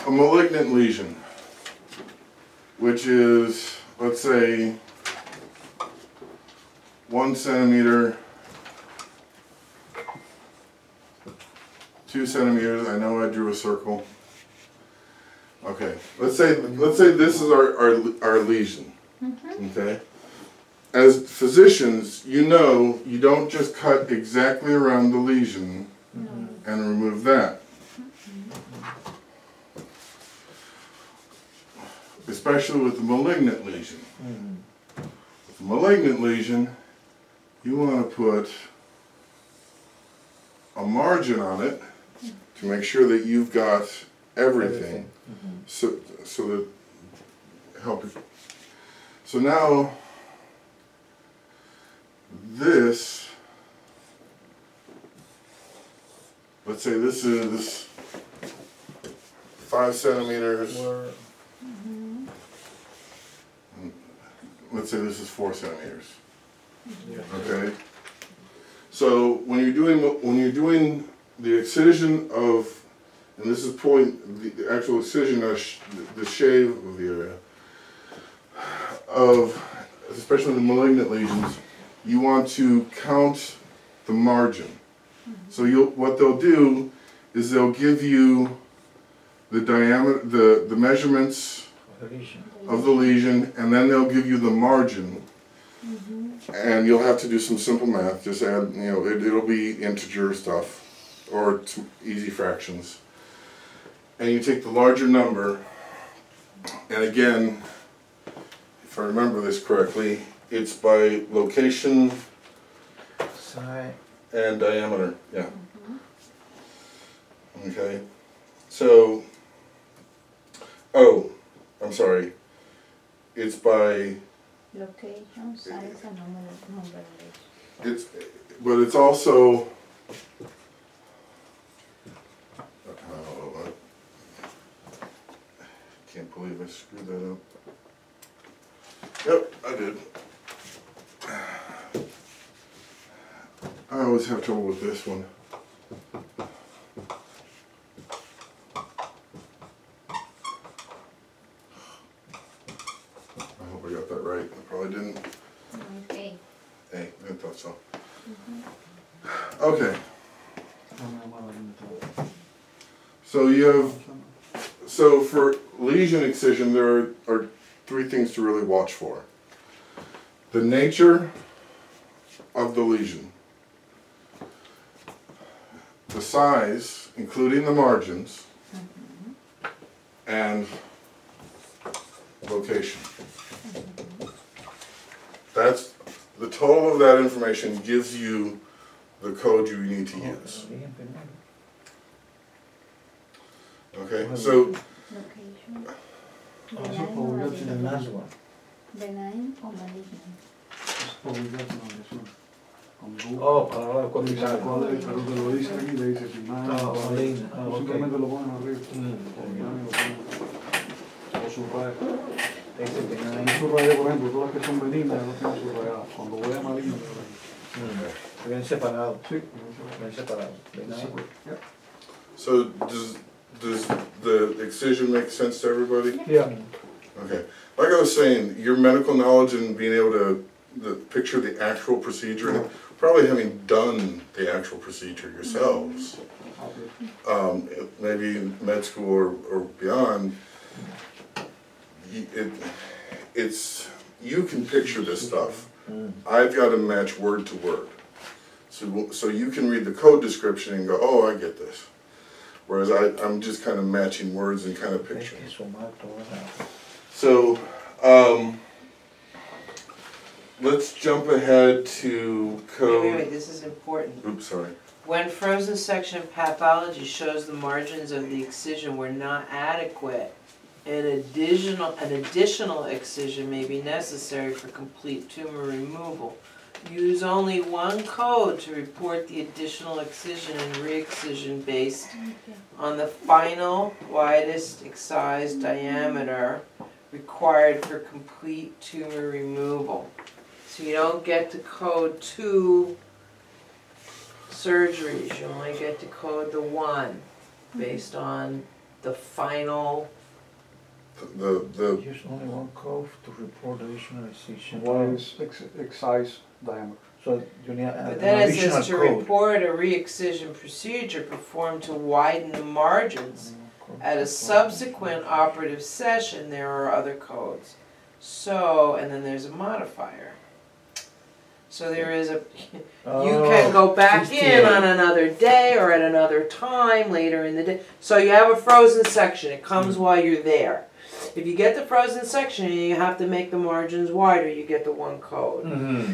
a malignant lesion, which is, let's say, 1 centimeter, 2 centimeters. I know I drew a circle. Okay, let's say this is our lesion. Okay. As physicians, you know you don't just cut exactly around the lesion and remove that. Especially with the malignant lesion. With the malignant lesion, you want to put a margin on it to make sure that you've got everything. So that help. So now this, let's say this is 5 centimeters. Let's say this is 4 centimeters. Okay. So when you're doing the excision of, and this is pulling the actual excision of the shave of the area of, especially the malignant lesions, you want to count the margin. So what they'll do is they'll give you the diameter, the measurements of the lesion, and then they'll give you the margin. And you'll have to do some simple math. Just add, it'll be integer stuff or easy fractions. And you take the larger number, and again, if I remember this correctly, it's by location and diameter. Yeah. Okay. So, I'm sorry. It's by location, size, and number. But it's also. Can't believe I screwed that up. Yep, I did. I always have trouble with this one. I hope I got that right. I probably didn't. Okay. Hey, I thought so. Okay. So you have. So for lesion excision, there are 3 things to really watch for. The nature of the lesion, the size, including the margins, and location. That's the total of that information gives you the code you need to use. Okay, so Location. Benign Benign or malignant? Oh, para la cotizar. Cuando te lo dicen aquí, le dices benign, o simplemente lo ponen arriba. O subraya. Un subraya, por ejemplo, todas las que son benignas no tienen subrayadas. Cuando voy a maligno, Bien separado. sí, Bien separado. So does the excision make sense to everybody? yeah. Okay. Like I was saying, your medical knowledge and being able to picture the actual procedure, and probably having done the actual procedure yourselves, maybe in med school or beyond, it's you can picture this stuff. I've got to match word to word. So you can read the code description and go, oh, I get this. Whereas I'm just kind of matching words and kind of picturing. So, let's jump ahead to code. Wait, this is important. Oops, sorry. When frozen section pathology shows the margins of the excision were not adequate, an additional excision may be necessary for complete tumor removal. Use only one code to report the additional excision and re-excision based on the final widest excised diameter required for complete tumor removal. So you don't get to code 2 surgeries, you only get to code the 1 based on the final, The Use only one code to report additional excision. What is excise diameter? So you need but an then it additional says to code. report a re-excision procedure performed to widen the margins. At a subsequent operative session, there are other codes. So, and then there's a modifier. So there is a, you can go back in on another day or at another time later in the day. So you have a frozen section, it comes while you're there. If you get the frozen section and you have to make the margins wider, you get the one code.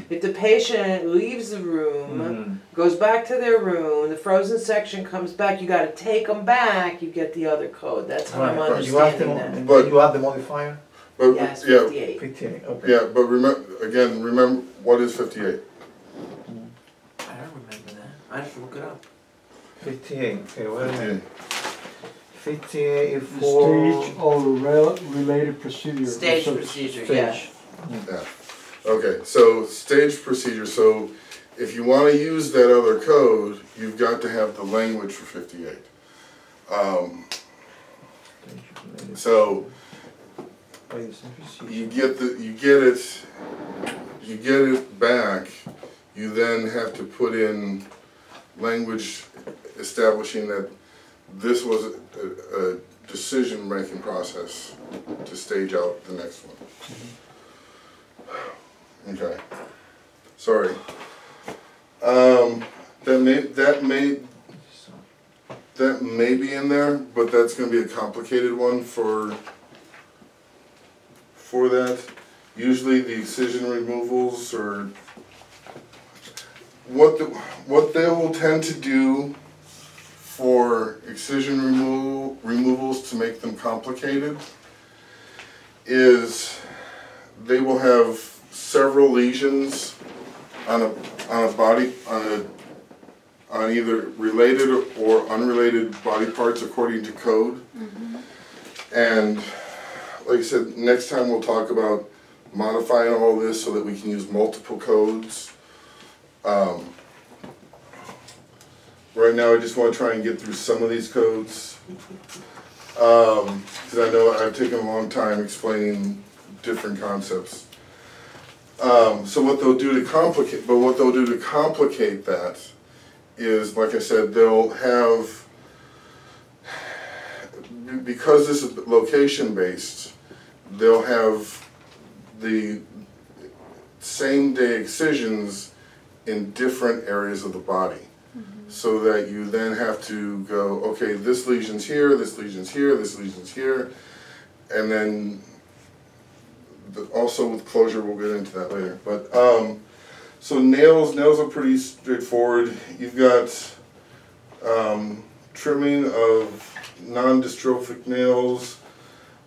If the patient leaves the room, goes back to their room, the frozen section comes back, you gotta take them back, you get the other code. That's how I'm Right. You have the, understanding that. But- you have the modifier? but Yes, yeah, 58. 58, okay. yeah, but remember what is 58? I don't remember that. I have to look it up. 58, okay, wait a 58. minute. 58 The for... stage of related procedure. Stage research. procedure, Stage. yeah. Yeah. Okay, so stage procedure. So if you want to use that other code, you've got to have the language for 58. So you get it back. You then have to put in language establishing that this was a decision-making process to stage out the next one. Okay. Sorry. That may be in there, but that's going to be a complicated one for that. Usually the excision removals or what they will tend to do for excision removals to make them complicated is they will have several lesions on a body on either related or unrelated body parts according to code. And like I said, next time we'll talk about modifying all this so that we can use multiple codes. Right now I just want to try and get through some of these codes because I know I've taken a long time explaining different concepts. So what they'll do to complicate that is, like I said, they'll have, because this is location based, they'll have the same day excisions in different areas of the body. So that you then have to go, okay, this lesion's here, this lesion's here, this lesion's here, and then also with closure, we'll get into that later. But so nails are pretty straightforward. You've got trimming of non-dystrophic nails,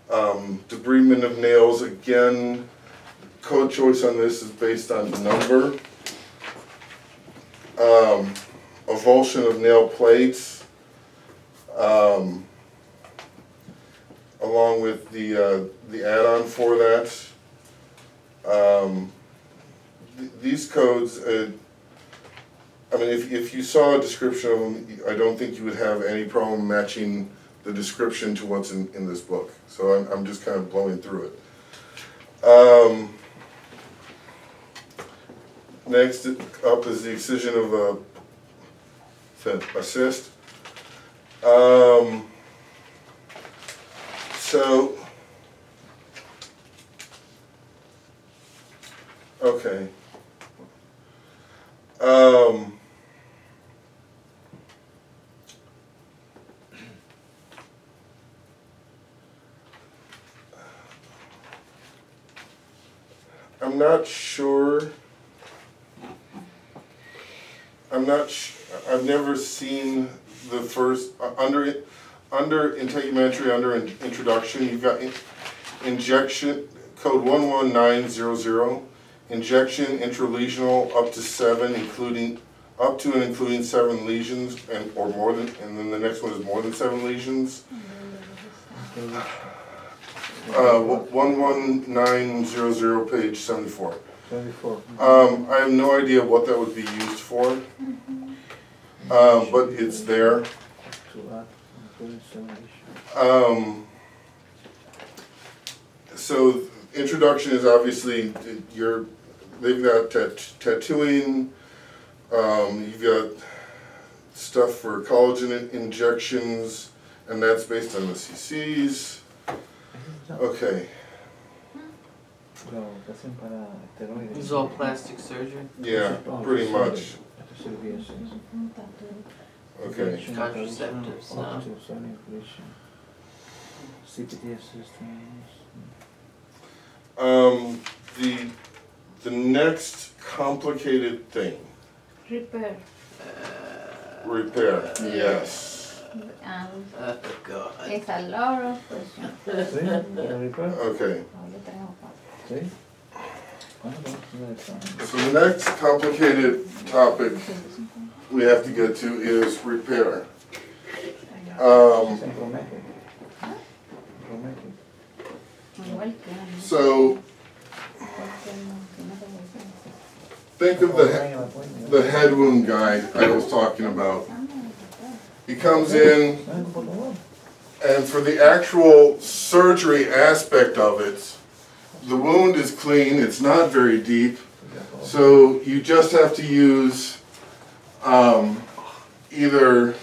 debridement of nails. Again, code choice on this is based on number. Avulsion of nail plates, along with the add-on for that. These codes, I mean, if you saw a description of them, I don't think you would have any problem matching the description to what's in this book. So I'm just kind of blowing through it. Next up is the excision of a assist. So, okay. I'm not sure. I've never seen the first under integumentary under introduction. You've got injection code 11900, injection intralesional up to 7, including up to and including 7 lesions or more than, and then the next one is more than 7 lesions. 11900, page 74. 74. I have no idea what that would be used for, but it's there. To add, including 7 lesions. So introduction is obviously they've got tattooing, you've got stuff for collagen injections, and that's based on the CCs. Okay, Lo que hacen para esteroides. This is all plastic surgery? yeah, pretty much. Esto sería eso. Okay. Contraceptives, no. CPT systems. The next complicated thing, Repair. repair, yes. Oh, God. It's a lot of questions. ¿Sí? ¿Para repair? Okay, Ahora tenemos cuatro. ¿Sí? ¿Cuándo vamos a hacer el examen? so the next complicated topic we have to get to is repair. Se promete. Promete. Igual que Ana. So Porque no te voy a think of the head wound guy I was talking about. He comes in, and for the actual surgery aspect of it, the wound is clean, it's not very deep, so you just have to use either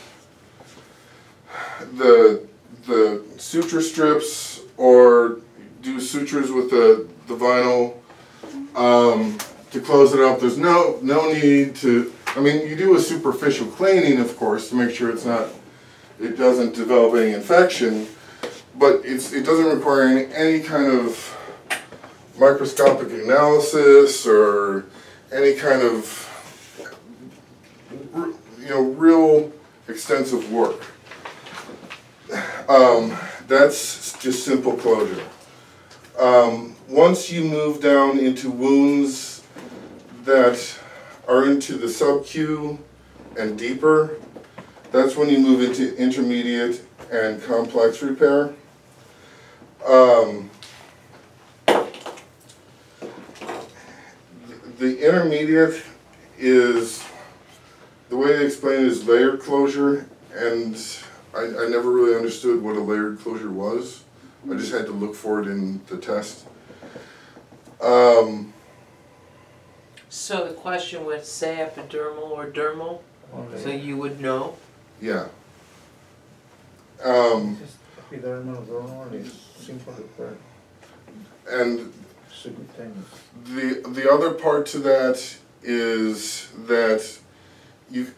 the suture strips or do sutures with the vinyl to close it up. There's no need to, I mean, you do a superficial cleaning, of course, to make sure it doesn't develop any infection, but it doesn't require any kind of microscopic analysis or any kind of, real extensive work. That's just simple closure. Once you move down into wounds that are into the sub-Q and deeper, that's when you move into intermediate and complex repair. The intermediate is, the way they explain it is layered closure, and I never really understood what a layered closure was. I just had to look for it in the test. So the question would say epidermal or dermal, so you would know? Yeah. Just epidermal dermal is simple repair. And Subcutaneous. the other part to that is that it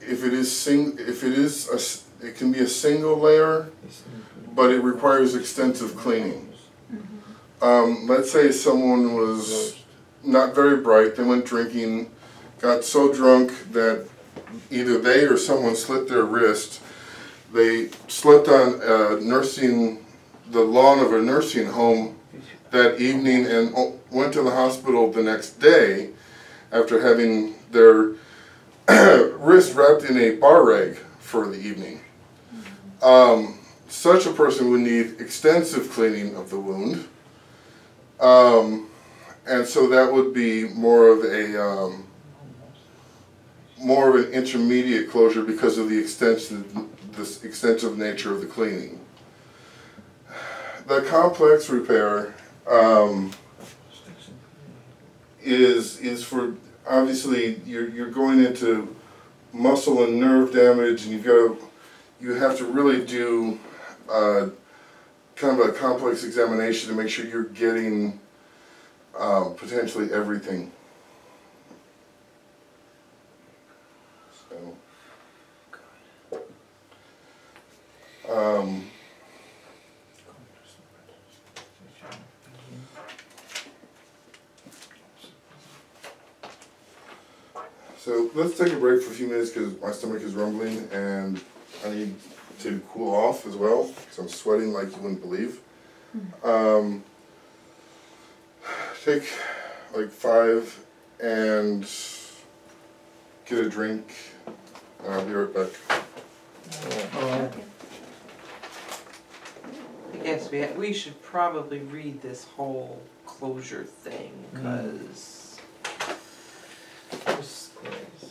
can be a single layer, but it requires extensive cleaning. Let's say someone was not very bright, they went drinking, got so drunk that either they or someone slit their wrist. They slipped on the lawn of a nursing home that evening and went to the hospital the next day after having their wrist wrapped in a bar rag for the evening. Such a person would need extensive cleaning of the wound. And so that would be more of an intermediate closure because of the extensive nature of the cleaning. The complex repair is for, obviously you're going into muscle and nerve damage, and you have to really do kind of a complex examination to make sure you're getting potentially everything. So let's take a break for a few minutes because my stomach is rumbling and I need to cool off as well because I'm sweating like you wouldn't believe. Take like 5 and get a drink and I'll be right back. I guess we should probably read this whole closure thing, because... This is crazy.